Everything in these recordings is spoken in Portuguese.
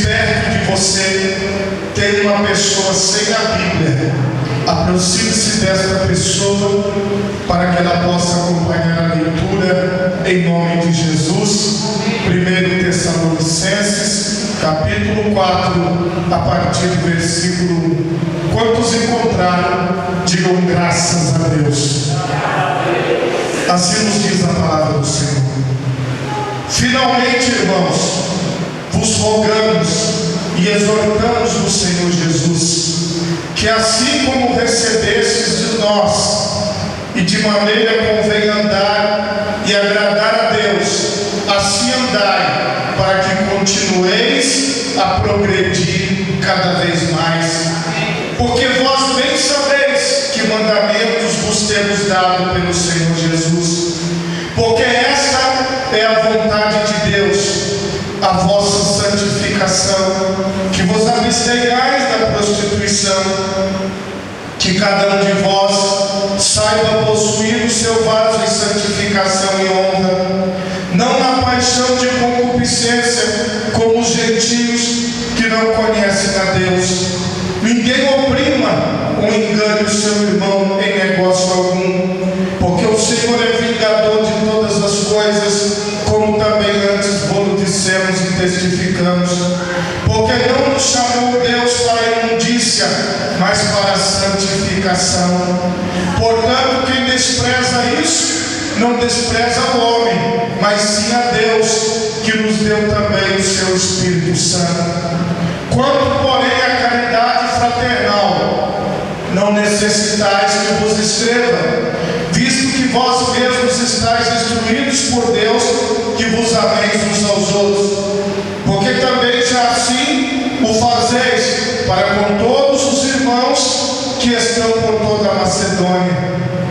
perto de você tem uma pessoa sem a Bíblia, aproxime-se desta pessoa para que ela possa acompanhar a leitura em nome de Jesus. 1 Tessalonicenses, capítulo 4, a partir do versículo 1. Quantos encontraram, digam graças a Deus. Assim nos diz a palavra do Senhor. Finalmente, irmãos, vos rogamos e exortamos no Senhor Jesus, que assim como recebestes de nós, e de maneira convém andar e agradar a Deus, assim andai, para que continueis a progredir cada vez mais. Porque vós bem sabeis que mandamentos vos temos dado pelo Senhor Jesus. Porque esta é a vontade de Deus, a vossa santificação, que vos abstenhais da prostituição, que cada um de vós saiba possuir o seu vaso em santificação e honra, não na paixão de concupiscência, como os gentios que não conhecem a Deus. Ninguém oprima ou engane o seu irmão em negócio algum, porque o Senhor é vingador de todas as coisas, como também antes vos dissemos e testificamos. Porque não nos chamou Deus para a imundícia, mas para a santificação. Portanto, quem despreza isso, não despreza o homem, mas sim a Deus, que nos deu também o seu Espírito Santo. Quanto, porém, à caridade fraternal, não necessitais que vos escreva, visto que vós mesmos estáis instruídos por Deus, que vos ameis uns aos outros. Porque também já assim o fazeis para com todos os irmãos que estão por toda a Macedônia.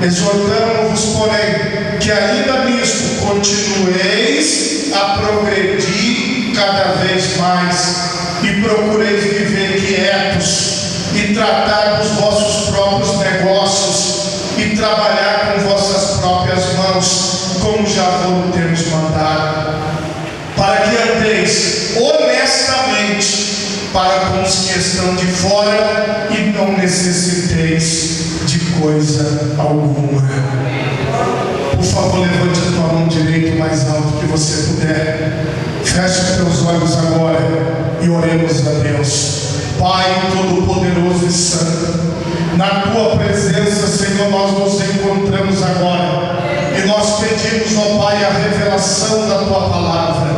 Exortamo-vos, porém, que ainda nisto continueis a progredir cada vez mais, e procureis viver quietos, e tratar dos vossos próprios negócios, e trabalhar com vossas próprias mãos, como já vos temos mandado, para que andeis honestamente para com os que estão de fora, e não necessiteis de coisa alguma. Por favor, levante a tua mão direita o mais alto que você puder. Feche os teus olhos agora e oremos a Deus. Pai Todo-Poderoso e Santo, na tua presença, Senhor, nós nos encontramos agora, e nós pedimos, ó Pai, a revelação da tua palavra.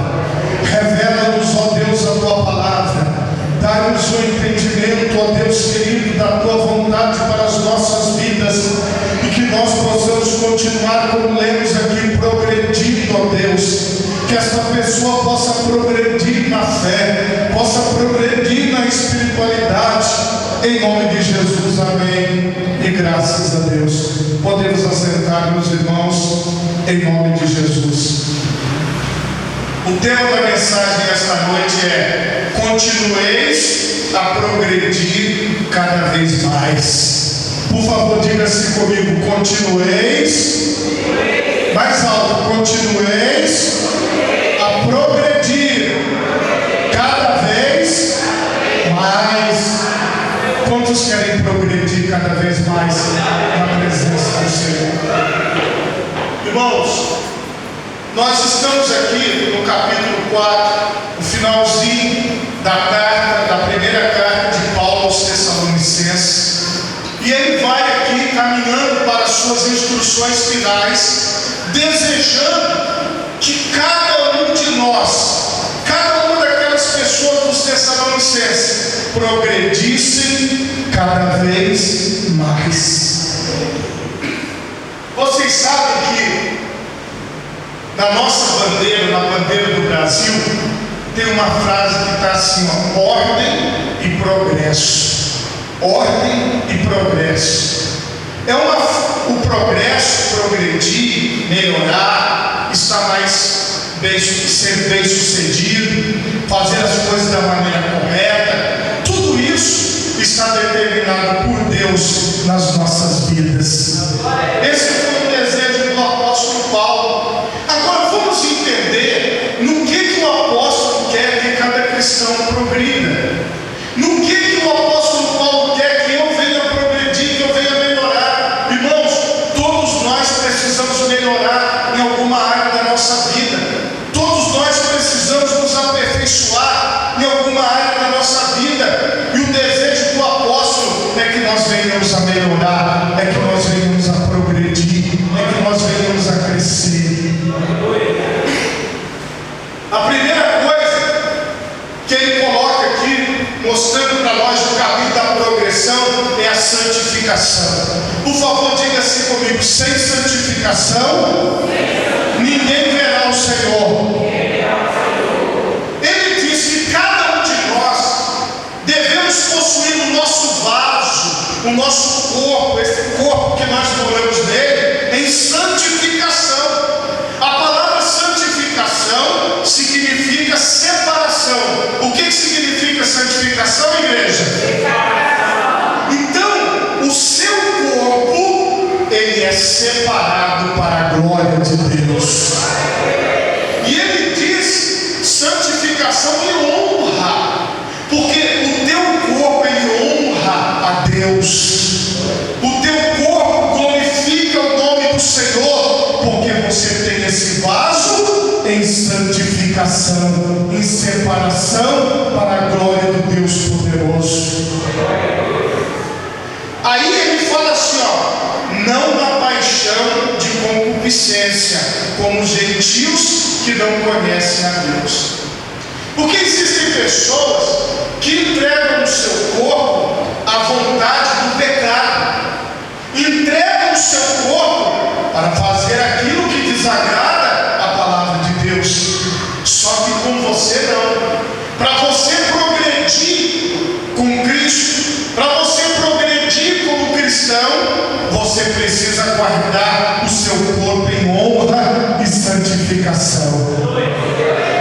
Revela-nos, ó Deus, a tua palavra. Dá-nos o entendimento, ó Deus querido, da tua vontade para as nossas vidas, e que nós possamos continuar, como lemos aqui, progredindo, ó Deus. Que esta pessoa possa progredir na fé, possa progredir na espiritualidade, em nome de Jesus, amém, e graças a Deus. Podemos assentar, meus irmãos, em nome de Jesus. O tema da mensagem esta noite é: continueis a progredir cada vez mais. Por favor, diga-se comigo: continueis, mais alto, continueis a progredir cada vez mais. Quantos querem progredir cada vez mais na presença do Senhor? Irmãos, nós estamos aqui no capítulo 4, no finalzinho da carta, da primeira carta de Paulo aos Tessalonicenses, e ele vai aqui caminhando para as suas instruções finais, desejando que cada um de nós, cada uma daquelas pessoas dos Tessalonicenses, progredissem cada vez mais. Vocês sabem que na nossa bandeira, na bandeira do Brasil, tem uma frase que está assim, ó: ordem e progresso. Ordem e progresso. O progresso, progredir, melhorar, estar ser bem sucedido, fazer as coisas da maneira correta, tudo isso está determinado por Deus nas nossas vidas. Esse foi o desejo do apóstolo Paulo. Agora vamos entender no que o apóstolo quer que cada cristão progrida. que ele coloca aqui, mostrando para nós o caminho da progressão, é a santificação. Por favor, diga assim comigo: sem santificação, ninguém verá o Senhor. Ele diz que cada um de nós devemos possuir o nosso vaso, o nosso corpo, esse corpo que nós moramos nele, em santificação. A palavra santificação significa separação. O que significa santificação, igreja? Então, o seu corpo, ele é separado para a glória de Deus. E ele diz santificação e honra, porque o teu corpo, ele honra a Deus. O teu corpo glorifica o nome do Senhor, porque você tem esse vaso em santificação, em separação para a glória do Deus poderoso. Aí ele fala assim, não na paixão de concupiscência, como os gentios que não conhecem a Deus. Porque existem pessoas que entregam o seu corpo à vontade do pecado, entregam o seu corpo para fazer aquilo que desagrada a palavra de Deus. Só que com você não. Para você progredir com Cristo, para você progredir como cristão, você precisa guardar o seu corpo em honra e santificação.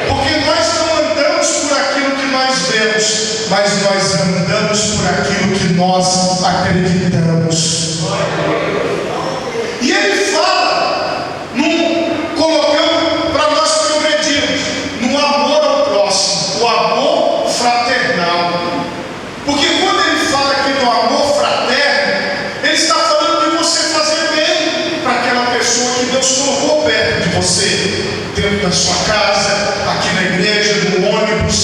Porque nós não andamos por aquilo que nós vemos, mas nós andamos por aquilo que nós acreditamos. E ele fala, colocando para nós progredirmos no amor ao próximo, o amor fraternal. Porque quando ele fala aqui do amor fraterno, ele está falando de você fazer bem para aquela pessoa que Deus colocou perto de você, dentro da sua casa, aqui na igreja, no ônibus,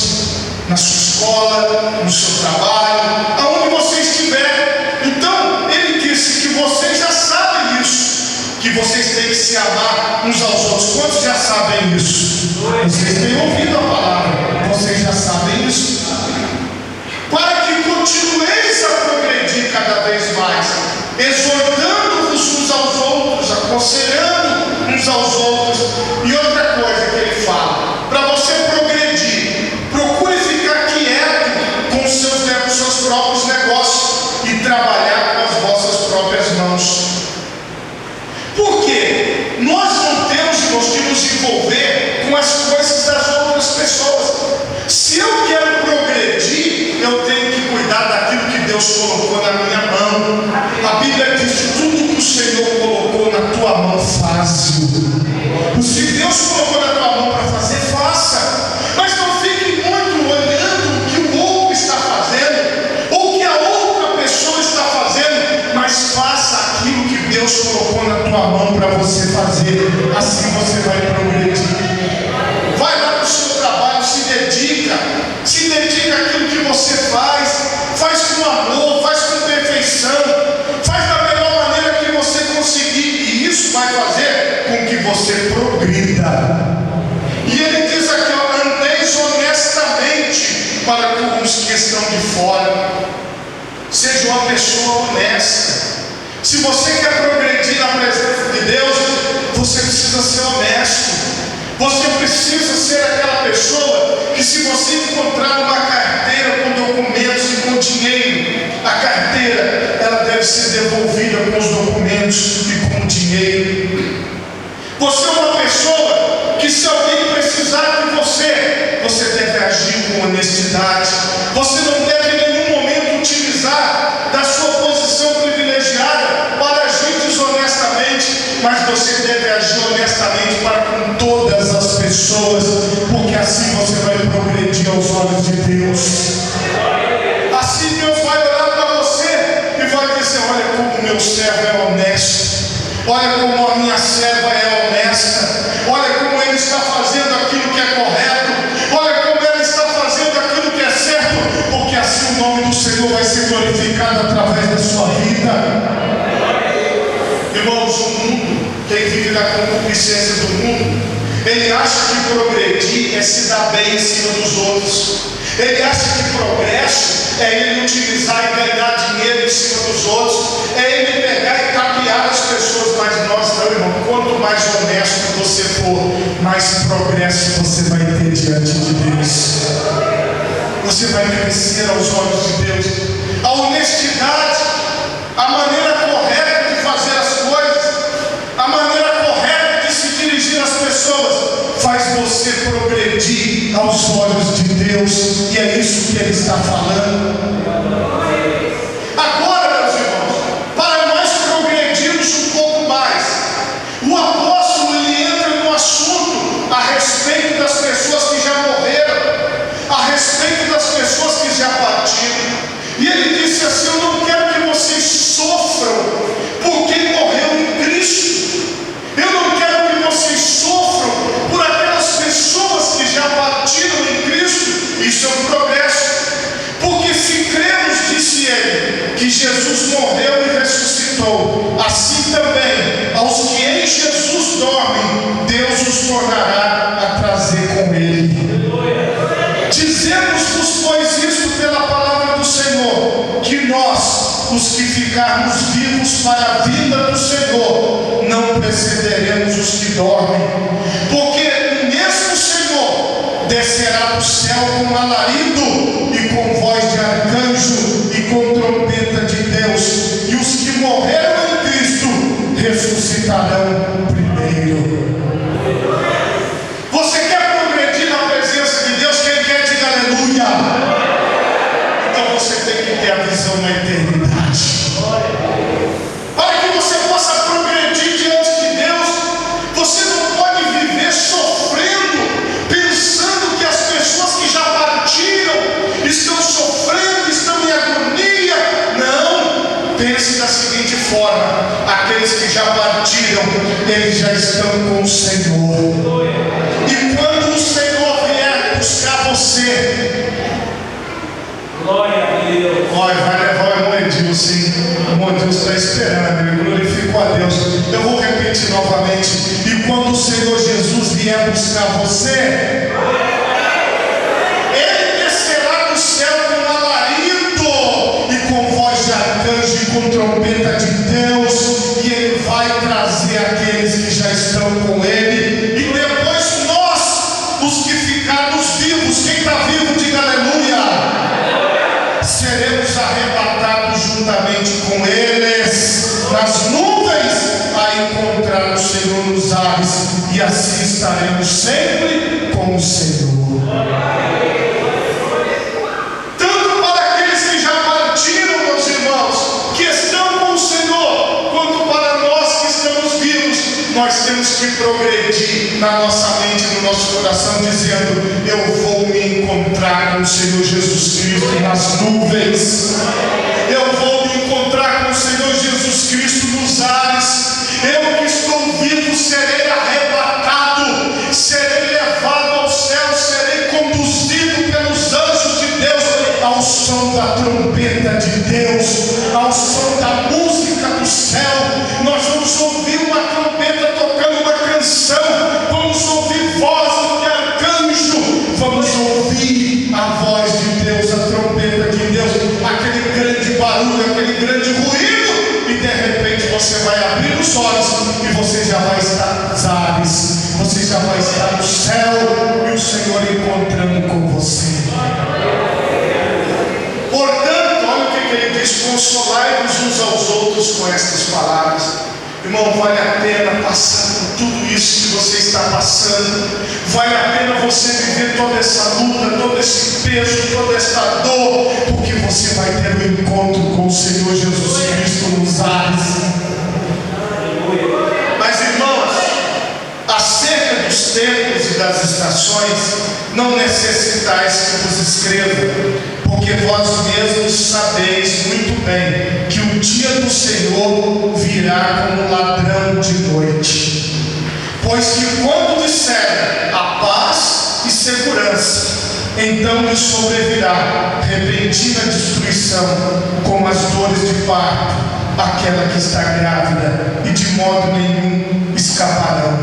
na sua escola, no seu trabalho, aonde você estiver. Então, ele disse que vocês já sabem isso, que vocês têm que se amar uns aos outros. Quantos já sabem isso? Vocês têm ouvido a palavra, vocês já sabem isso. Para que continueis a progredir cada vez mais, exortando-vos uns aos outros, aconselhando uns aos outros. E outra coisa que ele fala, para você progredir, procure ficar quieto com seus próprios negócios e trabalhar com as vossas próprias mãos. Por quê? Nós não temos que nos envolver com as coisas das outras pessoas. Se eu quero progredir, eu tenho que cuidar daquilo que Deus colocou na minha mão. A Bíblia diz que tudo que o Senhor colocou na tua mão, faz-o. Se Deus colocou na tua mão para fazer, faça. Mas não fique muito olhando o que o outro está fazendo, ou o que a outra pessoa está fazendo, mas faça aquilo que Deus colocou na tua mão para você fazer. Assim você vai progredir. Vai lá para o seu trabalho, se dedica àquilo que você faz com amor, faz com perfeição, faz da melhor maneira que você conseguir, e isso vai fazer com que você progrida. E ele diz aqui, andeis honestamente para com os que estão de fora. Seja uma pessoa honesta. Se você quer progredir na presença de Deus, você precisa ser honesto. Você precisa ser aquela pessoa que, se você encontrar uma carteira com documentos e com dinheiro, a carteira, ela deve ser devolvida com os documentos e com o dinheiro. Você é uma pessoa que, se alguém precisar de você, você deve agir com honestidade. Você não deve em nenhum momento utilizar da sua posição privilegiada para agir desonestamente, mas você deve agir honestamente para com todas as pessoas, porque assim você vai progredir aos olhos de Deus. Assim Deus vai olhar para você e vai dizer: olha como o meu servo é honesto, olha como a minha serva é honesta, olha como ele está fazendo aquilo que é correto, olha como ele está fazendo aquilo que é certo, porque assim o nome do Senhor vai ser glorificado através da sua vida. Irmãos, o mundo, quem vive na concupiscência do mundo, ele acha que progredir é se dar bem em cima dos outros. Ele acha que progresso é ele utilizar e ganhar dinheiro em cima dos outros, é ele pegar e capear as pessoas. Mas nós não, irmão. Quanto mais honesto você for, mais progresso você vai ter diante de Deus. Você vai crescer aos olhos de Deus. A honestidade, a maneira correta de fazer as coisas, a maneira correta de se dirigir às pessoas, faz você progredir aos olhos de Deus. E é isso que Ele está falando. Agora, meus irmãos, para nós progredirmos um pouco mais, o apóstolo ele entra no assunto a respeito das pessoas que já morreram, a respeito das pessoas que já partiram. E ele disse assim: eu não quero que vocês sofram por quem morreu em Cristo. Eu não quero que vocês sofram por aquelas pessoas que já partiram em Cristo. Isso é um progresso. Porque se cremos, disse ele, que Jesus morreu e ressuscitou, assim também aos que em Jesus dormem, Deus os tornará a trazer com Ele. Dizemos-vos, pois, isto pela palavra do Senhor, que nós, os que ficarmos vivos para a vinda do Senhor, não precederemos os que dormem. Porque o mesmo Senhor descerá do céu com alarido e com voz de arcanjo e com trombeta de Deus, e os que morreram em Cristo ressuscitarão primeiro. Você quer progredir na presença de Deus? Quem quer, diga aleluia. Então você tem que ter a visão na eternidade. Para que você possa progredir diante de Deus, você não pode viver sofrendo, pensando que as pessoas que já partiram estão sofrendo, estão em agonia. Não, pense da seguinte forma: aqueles que já partiram, eles já estão com o Senhor. E quando o Senhor vier buscar você, glória a Deus. Olha, vai levar o irmão Edilson. O irmão Edilson está esperando, ele glorificou a Deus. Eu vou repetir novamente: e quando o Senhor Jesus vier buscar você, Ele descerá do céu com alarido e com voz de arcanjo e com trombeta de Deus, e Ele vai trazer aqueles que já estão com Ele. E depois nós, os que ficarmos vivos, quem está vivo, diga aleluia, seremos arrebatados juntamente com eles nas nuvens a encontrar o Senhor nos ares, e assim estaremos sempre com o Senhor. Tanto para aqueles que já partiram, meus irmãos, que estão com o Senhor, quanto para nós que estamos vivos, nós temos que progredir na nossa mente, no nosso coração, dizendo: eu vou me encontrar com o Senhor Jesus Cristo nas nuvens, eu vou me encontrar com o Senhor Jesus Cristo nos ares. Eu que estou vivo serei arrebatado, serei levado ao céu, serei conduzido pelos anjos de Deus ao som da trombeta de Deus, ao som da música do céu. Nós vamos ouvir uma trombeta tocando uma canção, vamos ouvir vozes de arcanjo, vamos ouvir a voz de Deus, a trombeta de Deus, aquele grande barulho, aquele grande ruído, e de repente você vai abrir os olhos e você já vai estar nos ares, você já vai estar no céu e o Senhor encontrando com você. Portanto, olha o que ele diz: consolai-vos uns aos outros com estas palavras. Irmão, vale a pena passar por tudo isso que você está passando, vale a pena você viver toda essa luta, todo esse peso, toda essa dor, porque você vai ter um encontro com o Senhor Jesus Cristo nos ares. Mas, irmãos, acerca dos tempos e das estações, não necessitais que vos escreva, porque vós mesmos sabeis muito bem que o dia do Senhor virá como ladrão de noite. Pois que quando disser a paz e segurança, então lhe sobrevirá repentina destruição, como as dores de parto, aquela que está grávida, e de modo nenhum escaparão.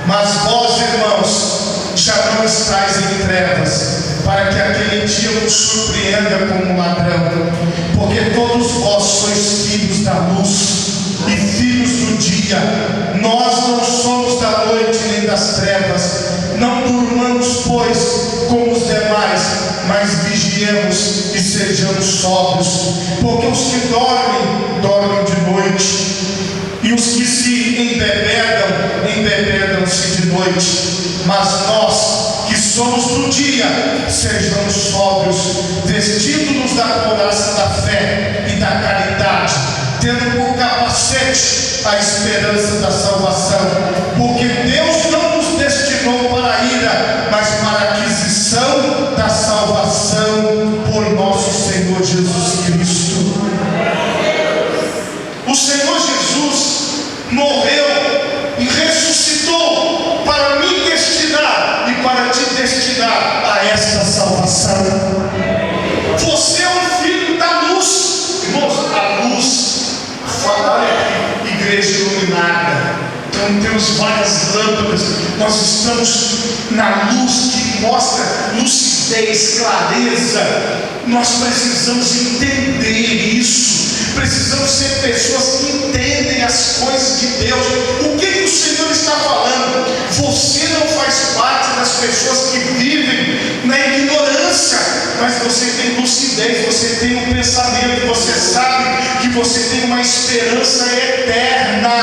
Mas vós, irmãos, já não estáis em trevas, para que aquele dia vos surpreenda como ladrão, porque todos vós sois filhos da luz e filhos do dia. Nós não somos da noite nem das trevas. Não durmamos, pois, como os demais, mas vigiemos e sejamos sóbrios, porque os que dormem, dormem de noite, e os que se embebedam, embebedam-se de noite. Mas nós, que somos do dia, sejamos sóbrios, vestindo-nos da couraça da fé e da caridade, tendo por capacete a esperança da salvação, porque Deus não nos destinou para a ira, mas para a aquisição da salvação por nosso Senhor Jesus Cristo. O Senhor Jesus morreu e ressuscitou para me destinar e para te destinar a esta salvação. Você é um filho da luz, irmãos. A luz, olha aqui, igreja iluminada. Então temos várias lâmpadas. Nós estamos na luz que mostra lucidez, clareza. Nós precisamos entender isso. Precisamos ser pessoas que entendem as coisas de Deus. O que o Senhor está falando? Você não faz parte das pessoas que vivem na ignorância, mas você tem lucidez, você tem um pensamento, você sabe que você tem uma esperança eterna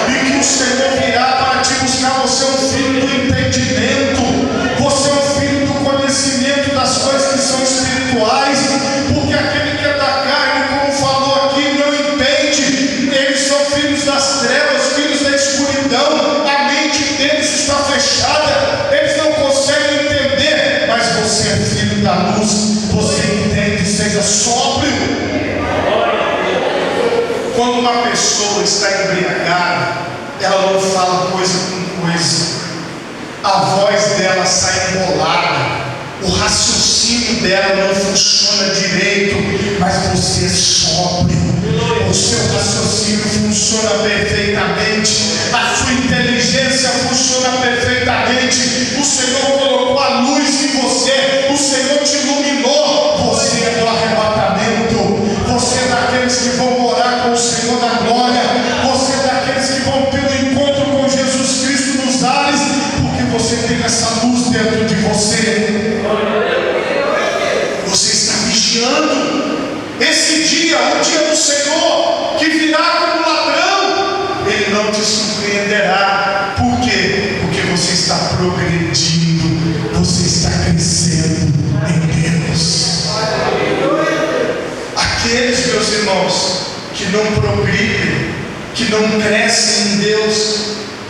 e que o Senhor virá para te buscar. Você é um filho do entendimento, você é um filho do conhecimento das coisas que são espirituais, porque aquele que é da carne, como falou aqui, não entende. Eles são filhos das trevas, filhos da escuridão, a mente deles está fechada, eles não conseguem entender. Mas você é filho da luz, você entende, seja sóbrio. Quando uma pessoa está embriagada, ela não fala coisa com coisa, a voz dela sai embolada, o raciocínio dela não funciona direito, mas você é sóbrio, o seu raciocínio funciona perfeitamente, a sua inteligência funciona perfeitamente. O Senhor colocou a luz em você, o Senhor te iluminou. Você é do arrebatamento, você é daqueles que vão morar com o Senhor da glória, você é daqueles que vão ter um encontro com Jesus Cristo nos ares, porque você tem essa luz dentro de você. Você está vigiando esse dia, o dia do Senhor, que virá como ladrão. Ele não te surpreenderá. Por quê? Porque você está progredindo, você está crescendo em Deus. Aqueles, meus irmãos, que não progridem, que não crescem em Deus,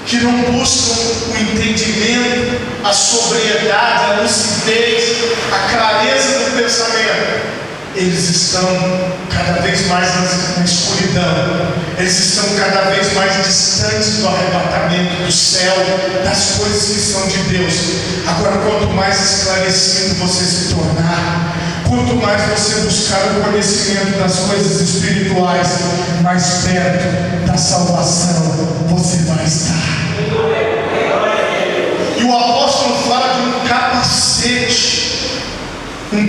que não buscam o entendimento, a sobriedade, a lucidez, a clareza do pensamento, eles estão cada vez mais na escuridão, eles estão cada vez mais distantes do arrebatamento do céu, das coisas que são de Deus. Agora, quanto mais esclarecido você se tornar, quanto mais você buscar o conhecimento das coisas espirituais, mais perto da salvação você vai estar. E o apóstolo fala de um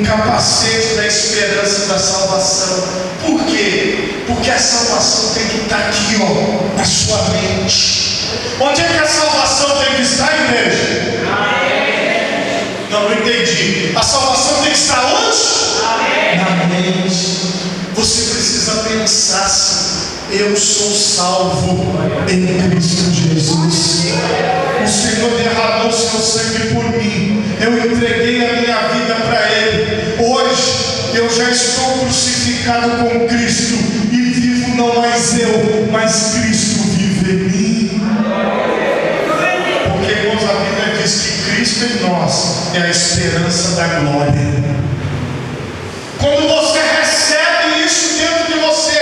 capacete da esperança da salvação. Por quê? Porque a salvação tem que estar aqui, ó, na sua mente. Onde é que a salvação tem que estar, igreja? Não entendi. A salvação tem que estar onde? Na mente. Você precisa pensar assim: eu sou salvo em Cristo Jesus. O Senhor derramou seu sangue por mim. Eu entreguei a minha vida para Ele. Hoje eu já estou crucificado com Cristo e vivo não mais eu, mas Cristo vive em mim. Porque, irmãos, a Bíblia diz que Cristo em nós é a esperança da glória. Quando você recebe isso dentro de você,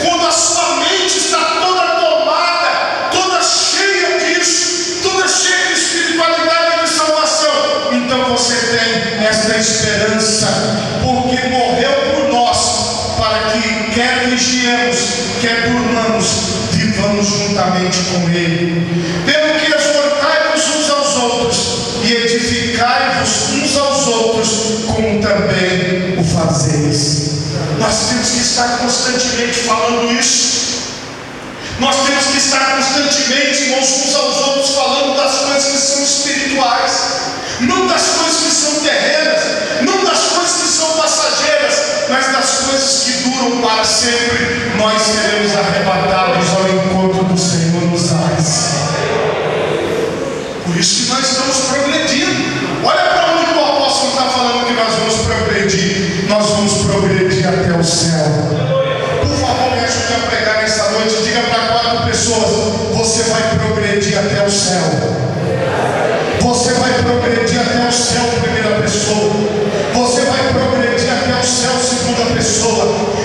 quando a sua mente está toda tomada, toda cheia disso, toda cheia de espiritualidade e de salvação, então você tem esta esperança, porque morreu por nós, para que quer vigiemos, quer durmamos, vivamos juntamente com Ele. Pelo que exortai-vos uns aos outros e edificai-vos uns aos outros, Jesus, como também o fazeis. Nós temos que estar constantemente falando isso. Nós temos que estar constantemente, irmãos, uns aos outros, falando das coisas que são espirituais, não das coisas que são terrenas, não das coisas que são passageiras, mas das coisas que duram para sempre. Nós seremos arrebatados ao encontro do Senhor nos ares. Por isso que nós estamos progredindo. Olha para onde o apóstolo está falando que nós vamos progredir. Nós vamos progredir até o céu. Por favor, me ajude a pregar nessa noite. Diga para 4 pessoas: você vai progredir até o céu. Você vai progredir até o céu, primeira pessoa. Você vai progredir até o céu, segunda pessoa.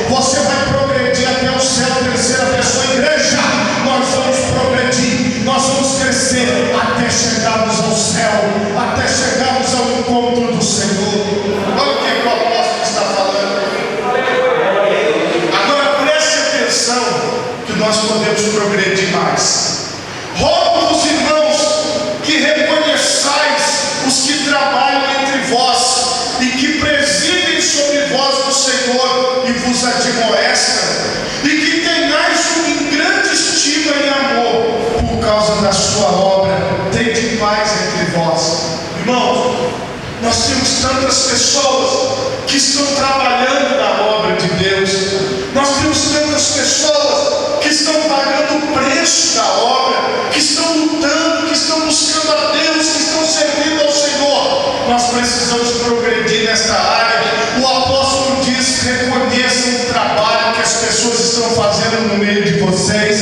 Você vai progredir até o céu, terceira pessoa. Igreja, nós vamos progredir, nós vamos crescer até chegarmos ao céu, até chegarmos ao encontro do Senhor. Olha o que o apóstolo está falando. Agora preste atenção, que nós podemos progredir mais. Rogo-vos, irmãos, que reconheçais os que trabalham entre vós e que presidem sobre vós no Senhor e vos admoestam, e que tenhais em grande estima e amor por causa da sua obra. Tende paz entre vós. Irmãos, nós temos tantas pessoas que estão trabalhando na obra de Deus. Nós temos tantas pessoas que estão pagando o preço da obra, que estão lutando, que estão buscando a Deus, que estão servindo ao Senhor. Nós precisamos progredir nesta área. O apóstolo diz: reconheçam o trabalho que as pessoas estão fazendo no meio de vocês.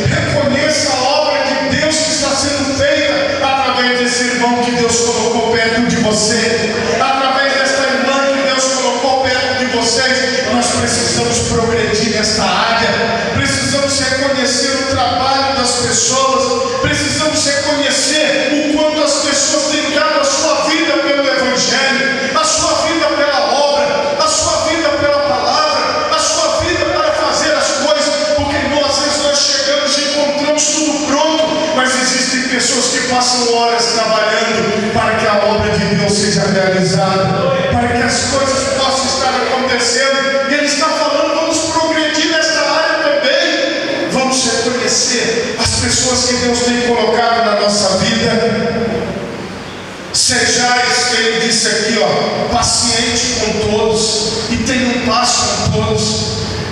Reconheça a obra de Deus que está sendo feita através desse irmão que Deus colocou perto de você, através desta irmã que Deus colocou perto de vocês. Nós precisamos progredir nesta área. Precisamos reconhecer o trabalho das pessoas. Precisamos reconhecer o quanto as pessoas têm dado a sua vida pelo Evangelho, a sua vida pela obra, a sua vida pela palavra, a sua vida para fazer as coisas. Porque às vezes nós chegamos e encontramos tudo pronto, mas existem pessoas que passam horas trabalhando para que a obra de Deus seja realizada, para que as coisas possam estar acontecendo. E Ele está falando: vamos progredir nesta área também. Vamos reconhecer as pessoas que Deus tem colocado na nossa vida. Sejais, ele disse aqui, paciente com todos e tenham paz com todos.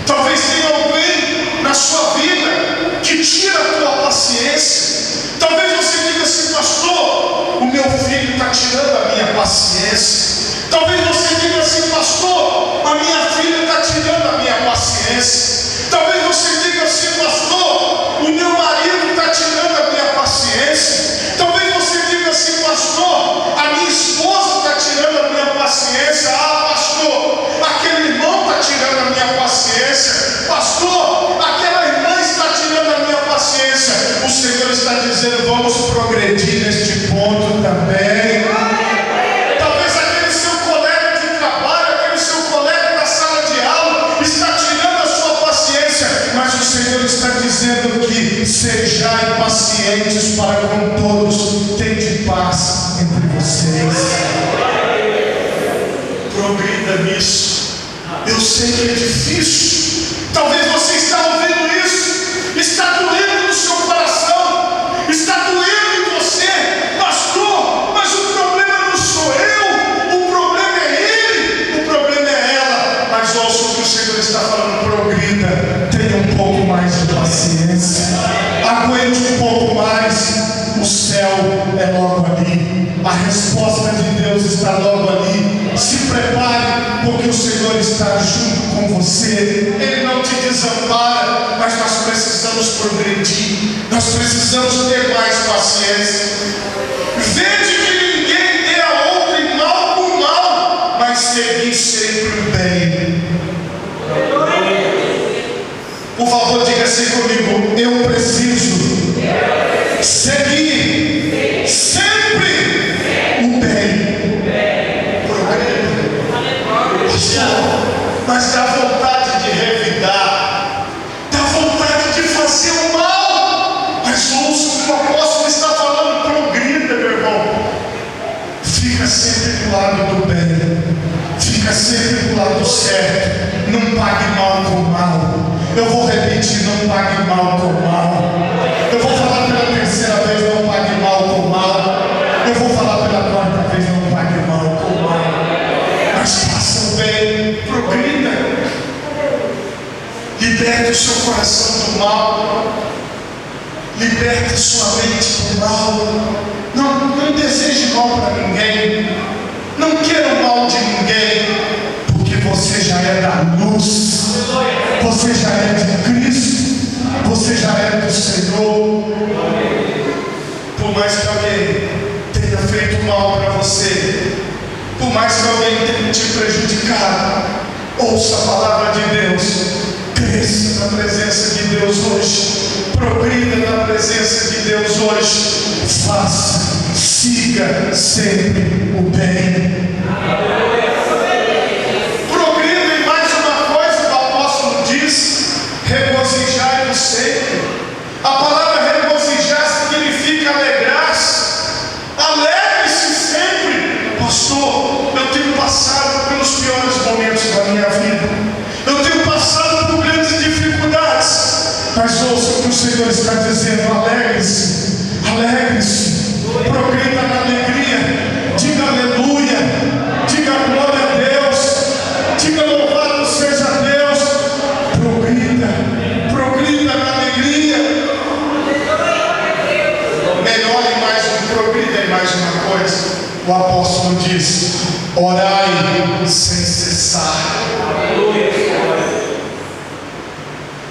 Talvez tenha alguém na sua vida que tira a tua paciência. Talvez você diga assim: pastor, o meu filho está tirando a minha paciência. Talvez você diga assim: pastor, a minha filha está tirando a minha paciência. Talvez você diga assim: pastor, o meu marido está tirando a minha paciência. Talvez você diga assim: pastor, a minha esposa está tirando a minha paciência. Ah, pastor, aquele irmão está tirando a minha paciência. Pastor, aquela irmã está tirando a minha paciência. O Senhor está dizendo: vamos progredir neste ponto também. Talvez aquele seu colega de trabalho, aquele seu colega da sala de aula está tirando a sua paciência, mas o Senhor está dizendo que sejai pacientes para com todos, tende paz entre vocês. Progrida nisso. Eu sei que é difícil. Talvez você está ouvindo isso, está doendo no seu coração, está doendo em você, pastor, mas o problema não sou eu, o problema é ele, o problema é ela. Mas ouça o que o Senhor está falando: progrida, tenha um pouco mais de paciência, aguente um pouco mais. O céu é logo ali, a resposta de Deus está logo ali. Se prepare, porque o Senhor está junto com você. Ele não te desampara, mas nós precisamos progredir, nós precisamos ter mais paciência. Vede que ninguém dê a outro mal por mal, mas segui sempre o bem. Por favor, diga assim comigo: eu preciso seguir sempre o bem. Mas dá vontade de revidar, dá vontade de fazer o mal. Mas ouça o que o apóstolo está falando: progrida, meu irmão. Fica sempre do lado do bem. sempre do lado certo. Não pague mal com mal. Eu vou repetir, não pague mal com mal. Eu vou falar pela terceira vez, não pague mal com mal. Eu vou falar pela quarta vez, não pague mal com mal. Mas faça o bem, progrida. Liberte o seu coração do mal. Liberte a sua mente do mal. Não deseje mal para ninguém. Não queira o mal de ninguém. Porque você já é da luz. Você já é de Cristo. Você já é do Senhor. Por mais que alguém tenha feito mal para você, por mais que alguém tenha te prejudicado, ouça a palavra de Deus. Cresça na presença de Deus hoje. Progrida na presença de Deus hoje. Faça, siga sempre o bem. Progrida em mais uma coisa, o apóstolo diz: regozijai-vos sempre. A palavra regozijar significa alegrar-se. Alegre-se sempre. Pastor, eu tenho passado pelos piores momentos da minha vida. Eu tenho passado por grandes dificuldades. Mas ouça o que o Senhor está dizendo: alegre-se, alegre-se, progrida na alegria, diga aleluia, diga glória a Deus, diga louvado seja Deus, progrida na alegria. Melhor e mais progrida e mais uma coisa, o apóstolo diz: orai sem cessar.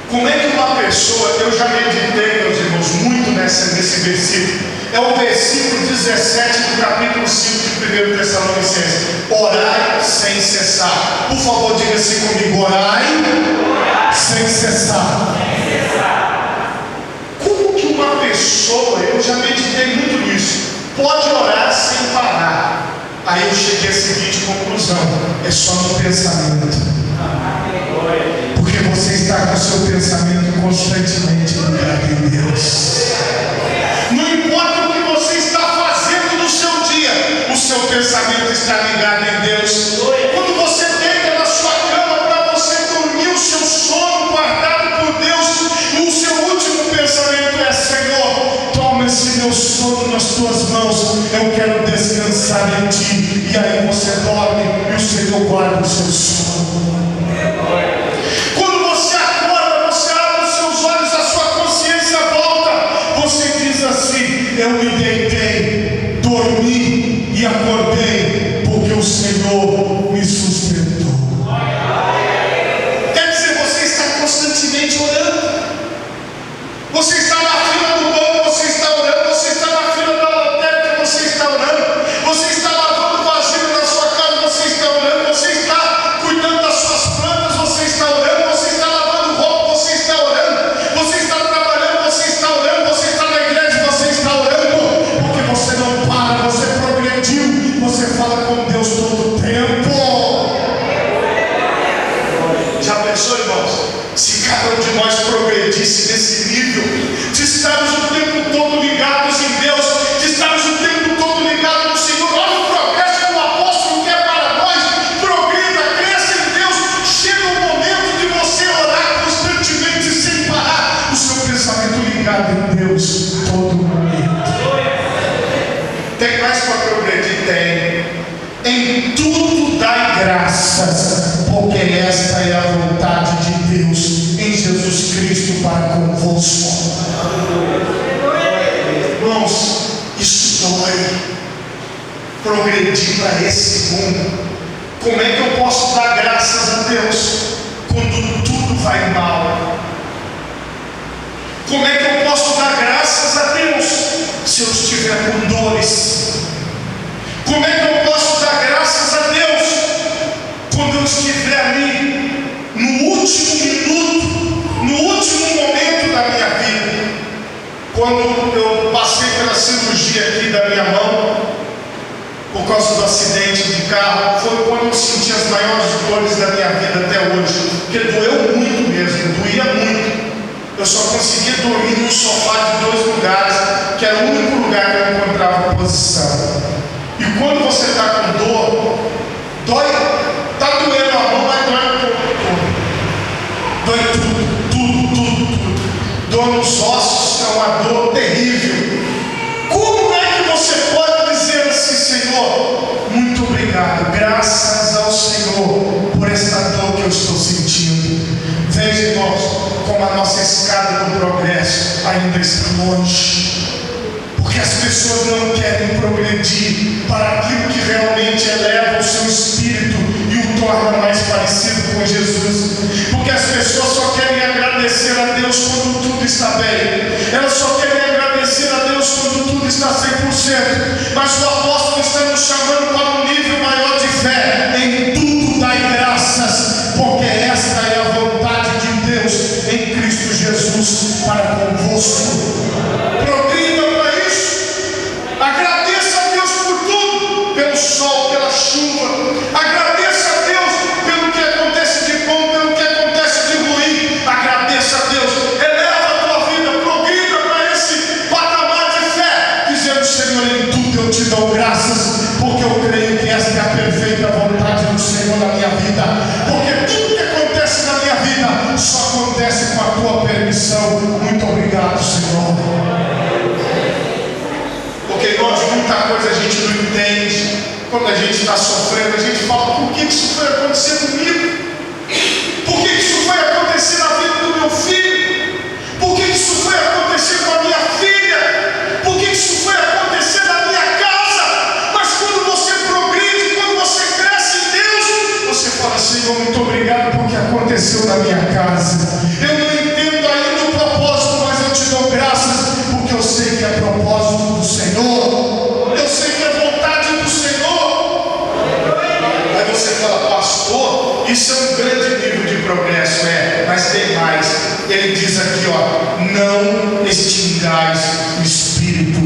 Como é que uma pessoa, eu já meditei, meus irmãos, muito nesse versículo. É o versículo 17 do capítulo 5 de 1 Tessalonicenses. Orai sem cessar. Por favor, diga assim comigo: orai sem cessar. Como que uma pessoa, eu já meditei muito nisso, pode orar sem parar? Aí eu cheguei à seguinte conclusão: é só no pensamento. Porque você está com o seu pensamento constantemente ligado em Deus. Não importa o que você está fazendo no seu dia, o seu pensamento está ligado em Deus. Quando você deita na sua cama para você dormir, o seu sono guardado por Deus, o seu último pensamento é: Senhor, toma esse meu sono nas tuas mãos, eu quero descansar em ti. E aí você dorme e o Senhor guarda o seu sono. Quando você acorda, você abre os seus olhos, a sua consciência volta. Você diz assim: eu me deitei, dormi e acordei, porque o Senhor me sustentou. Quer dizer, você está constantemente orando. Você está na fila do banco, você está orando. Você está na fila da lotérica, você está orando. Você está lavando vasilha na sua casa, você está orando. Você está cuidando das suas plantas, você está orando. Você está lavando roupa, você está orando. Você está trabalhando, você está orando. Você está na igreja, você está orando. Porque você não para, você progrediu. Você fala com Deus todo o tempo. Já pensou, irmãos? Se cada um de nós progredisse nesse nível, de estarmos o tempo todo ligados em Deus, de estarmos o tempo todo ligados no Senhor. Olha o progresso que o apóstolo quer para nós. Progrida, cresça em Deus. Chega o momento de você orar constantemente sem parar, o seu pensamento ligado em Deus todo momento. Tem mais para progredir? Tem. Em tudo dai graças, porque esta é a vontade de Deus em Jesus Cristo para convosco. Irmãos, isso dói. Progredir para esse mundo. Como é que eu posso dar graças a Deus quando tudo vai mal? Como é que eu posso dar graças a Deus se eu estiver com dores? Como é que eu posso dar graças a Deus quando eu estiver ali no último minuto, no último momento da minha vida? Quando eu passei pela cirurgia aqui da minha mão, por causa do acidente de carro, foi quando eu senti as maiores dores da minha vida até hoje, porque doeu muito mesmo, doía muito. Eu só conseguia dormir num sofá de 2 lugares, que era o único lugar que eu encontrava posição. E quando você está com dor, dói, está doendo como a nossa escada do progresso ainda está longe. Porque as pessoas não querem progredir para aquilo que realmente eleva o seu espírito e o torna mais parecido com Jesus. Porque as pessoas só querem agradecer a Deus quando tudo está bem. Elas só querem agradecer a Deus quando tudo está 100%. Mas o apóstolo está nos chamando para um nível maior de fé. Em tudo dai graças, porque esta é a vontade de Deus em Cristo Jesus para convosco. Progrida para isso. Agradeça a Deus por tudo, pelo sol, pela chuva. Agradeça a Deus pelo que acontece de bom, pelo que acontece de ruim. Agradeça a Deus. Eleva a tua vida, progrida para esse patamar de fé, dizendo: Senhor, em tudo eu te dou graças, porque eu creio que esta é a perfeita vontade do Senhor na minha vida. Porque tudo que acontece na minha vida só acontece com a tua permissão. Muito obrigado, Senhor. Porque, irmãos, muita coisa a gente não entende. Quando a gente está sofrendo, a gente fala: por que isso foi acontecer comigo? Por que isso foi acontecer na vida do meu filho? Por que isso foi acontecer com a minha filha? Por que isso foi acontecer na minha casa? Mas quando você progride, quando você cresce em Deus, você fala: Senhor, muito obrigado porque aconteceu na minha casa. Eu não entendo ainda o propósito, mas eu te dou graças, porque eu sei que é propósito do Senhor. Eu sei que é vontade do Senhor. Aí você fala: pastor, isso é um grande nível de progresso. Mas tem mais. Ele diz aqui, não extingais o espírito.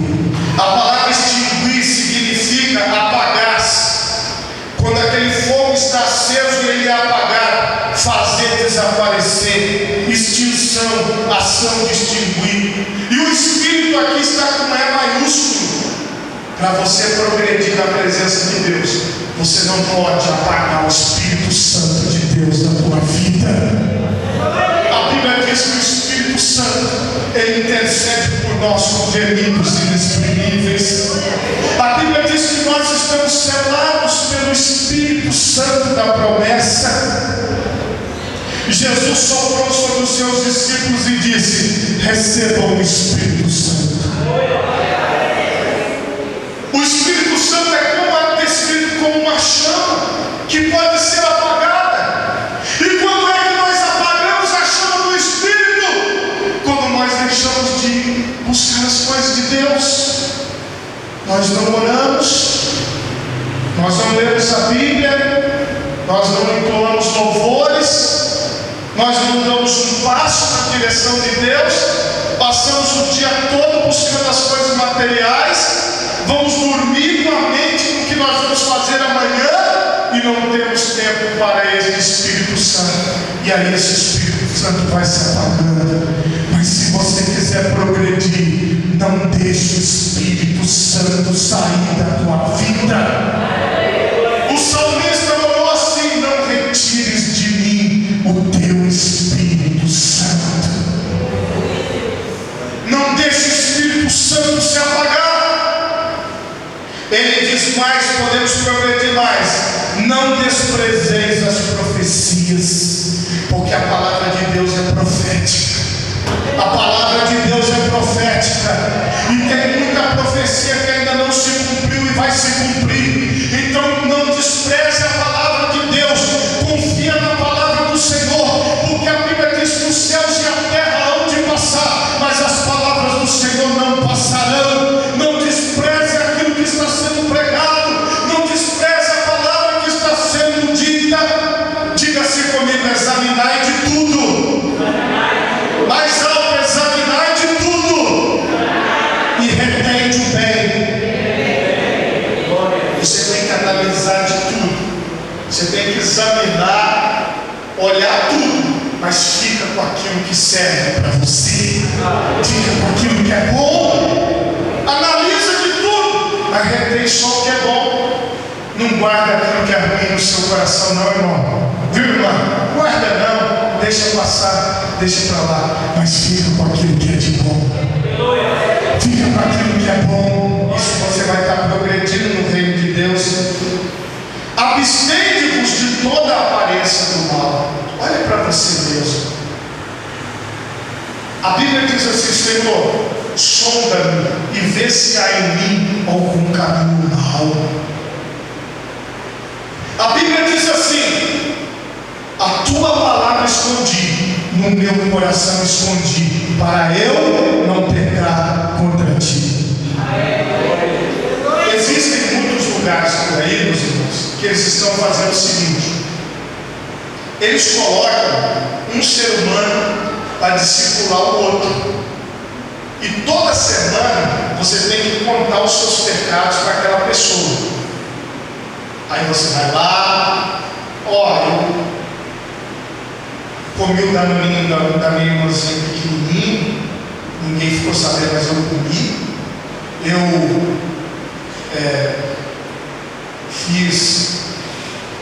A palavra extinguir significa apagar-se. Quando aquele fogo está aceso e ele é apagado, fazer desaparecer. Extinção, ação de extinguir. E o espírito aqui está com E maiúsculo. Para você progredir na presença de Deus, você não pode apagar o Espírito Santo de Deus na tua vida. A Bíblia diz que o Espírito Santo, ele intercede por nós com gemidos inexprimíveis. A Bíblia diz que nós estamos selados pelo Espírito Santo da promessa. Jesus soprou sobre os seus discípulos e disse: recebam o Espírito Santo. O Espírito Santo é descrito como uma chama que pode ser apagada. E quando é que nós apagamos a chama do Espírito? Quando nós deixamos de buscar as coisas de Deus. Nós não oramos, nós não lemos a Bíblia, nós não entoamos louvores, nós não damos um passo na direção de Deus, passamos o dia todo buscando as coisas materiais. Vamos dormir com a mente com o que nós vamos fazer amanhã e não temos tempo para esse Espírito Santo. E aí esse Espírito Santo vai se apagando. Mas se você quiser progredir, não deixe o Espírito Santo sair da tua vida. O salmista orou assim: não retires de mim o teu Espírito Santo. Não deixe o Espírito Santo se apagar. Ele diz mais, podemos progredir mais: não desprezeis as profecias, porque a palavra de Deus é profética. A palavra de Deus é profética, e tem muita profecia que ainda não se cumpriu e vai se cumprir. Então não despreze a palavra de Deus, confia na palavra do Senhor, porque a Bíblia diz que os céus e a terra hão de passar, mas as palavras do Senhor não passarão. Não despreze aquilo que está sendo pregado, não despreze a palavra que está sendo dita. Diga-se comigo: examinai de tudo. Mais alto: examinai de tudo e retende o bem. Você tem que analisar de tudo, você tem que examinar, olhar tudo, mas fica com aquilo que serve para você, fica com aquilo que é bom. Analisa de tudo, mas retém só o que é bom. Não guarda aquilo que é ruim no seu coração, não, irmão. Viu, irmão? Guarda não, deixa passar, deixa para lá, mas fica com aquilo que é de bom. Fica com aquilo que é bom. Isso você vai estar progredindo no reino de Deus. Abstende-vos de toda a aparência do mal. Olha para você mesmo. A Bíblia diz assim: Senhor, sonda-me e vê se há em mim algum caminho mau. A Bíblia diz assim: a tua palavra escondi, no meu coração escondi, para eu não pecar contra ti. Existem muitos lugares por aí, meus irmãos, que eles estão fazendo o seguinte: eles colocam um ser humano para discipular o outro, e toda semana você tem que contar os seus pecados para aquela pessoa. Aí você vai lá: ó, eu comi o danoninho da minha irmãzinha pequenininho, ninguém ficou sabendo, mas eu comi. Eu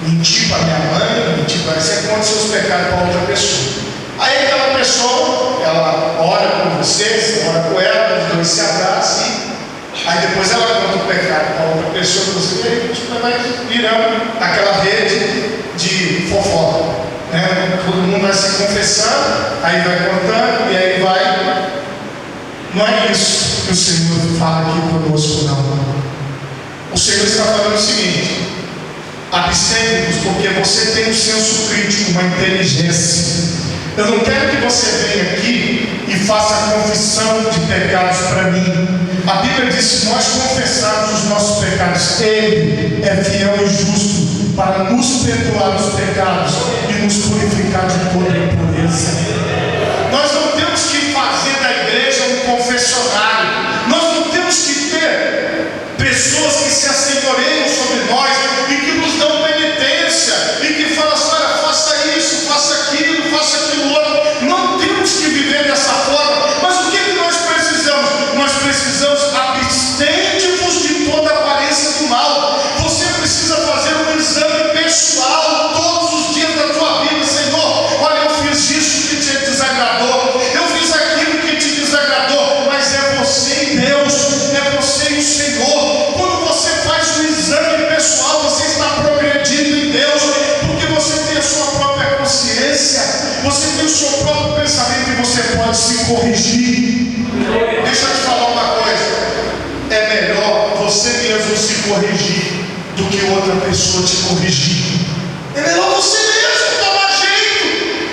menti para minha mãe, menti para você, conta seus pecados para outra pessoa. Aí aquela pessoa, ela ora com você ora com ela, os dois se abraçam, aí depois ela conta o pecado para outra pessoa, e aí vai virando aquela rede de fofoca, né? Todo mundo vai se confessando, aí vai contando, e aí vai. Não é isso que o Senhor fala aqui conosco, não. O Senhor está falando o seguinte: abstente-vos, porque você tem um senso crítico, uma inteligência. Eu não quero que você venha aqui e faça confissão de pecados para mim. A Bíblia diz: se nós confessarmos os nossos pecados, Ele é fiel e justo para nos perdoar os pecados e nos purificar de toda impureza. Nós não temos que fazer da igreja um confessionário. Nós não temos que ter pessoas que se assenhoreiam sobre nós e que nos dão penitência e que falam assim: olha, faça isso, faça aquilo outro. Não temos que viver dessa forma. Mas o que nós precisamos? Nós precisamos abstente-vos de toda aparência do mal. Você precisa fazer um exame pessoal todos os dias da tua vida. Senhor, olha, eu fiz isso que te desagradou, eu fiz aquilo que te desagradou, mas é você e Deus, é você e o Senhor. Quando você faz um exame pessoal, você está progredindo em Deus, porque você tem a sua própria consciência, você tem o seu próprio pensamento e você pode se corrigir. Deixa eu te falar uma coisa: é melhor você mesmo se corrigir do que outra pessoa te corrigir. É melhor você mesmo tomar jeito,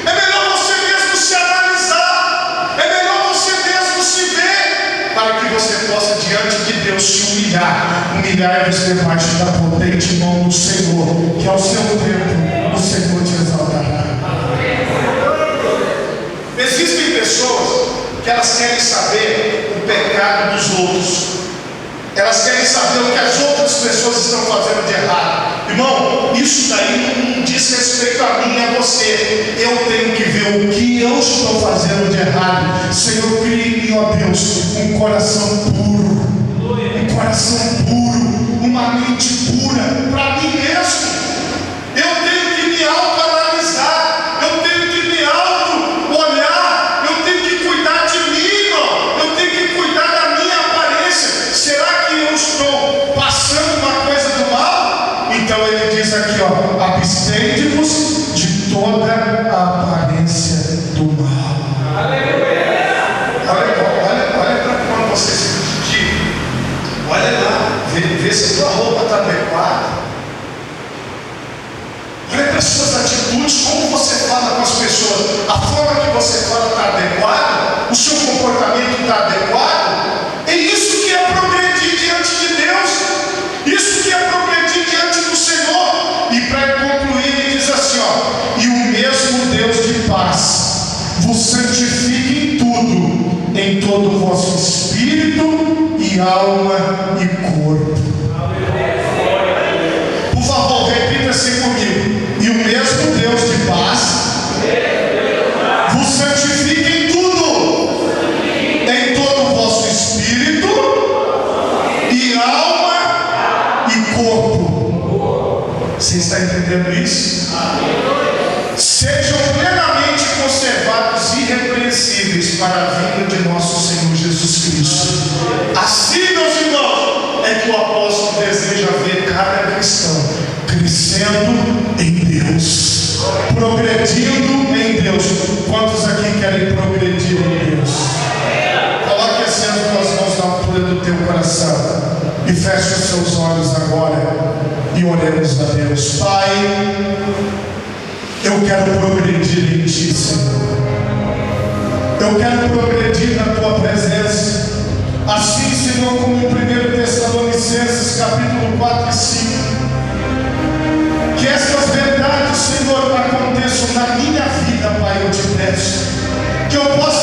é melhor você mesmo se analisar, é melhor você mesmo se ver, para que você possa diante de Deus se humilhar-vos debaixo da potente mão do Senhor, que ao seu tempo o Senhor te exaltará. Existem pessoas que elas querem saber o pecado dos outros, elas querem saber o que as outras pessoas estão fazendo de errado. Irmão, isso daí não diz respeito a mim e a você. Eu tenho que ver o que eu estou fazendo de errado. Senhor, crie em mim, ó Deus, um coração puro, uma mente pura para mim mesmo. Eu tenho que me autoanalisar, eu tenho que me auto-olhar, eu tenho que cuidar de mim, eu tenho que cuidar da minha aparência. Será que eu estou passando uma coisa do mal? Então ele diz aqui, ó: abstende-vos de toda a aparência do mal. Olha para quando você se justifica. Olha lá, vê se a tua roupa está adequada. Olha para as suas atitudes, como você fala com as pessoas. A forma que você fala está adequada? O seu comportamento está adequado? É isso que é progredir diante de Deus. Isso que é progredir diante do Senhor. E para concluir, ele diz assim, ó: e o mesmo Deus de paz vos santifique em tudo, em todo o vosso espírito e alma e corpo. Por favor, repita assim comigo: e o mesmo Deus de paz vos santifique em tudo, em todo o vosso espírito e alma e corpo. Você está entendendo isso? Sejam plenamente conservados e irrepreensíveis para a vinda de nosso Senhor Jesus Cristo. Assim, meus irmãos, é que o apóstolo deseja ver cada cristão crescendo em Deus, progredindo em Deus. Quantos aqui querem progredir em Deus? teu coração e feche os seus olhos agora e oremos a Deus. Pai, eu quero progredir em Ti, Senhor. Eu quero progredir na Tua presença. Assim, Senhor, como em 1 Tessalonicenses capítulo 4 e 5, que estas verdades, Senhor, aconteçam na minha vida, Pai, eu te peço. Que eu possa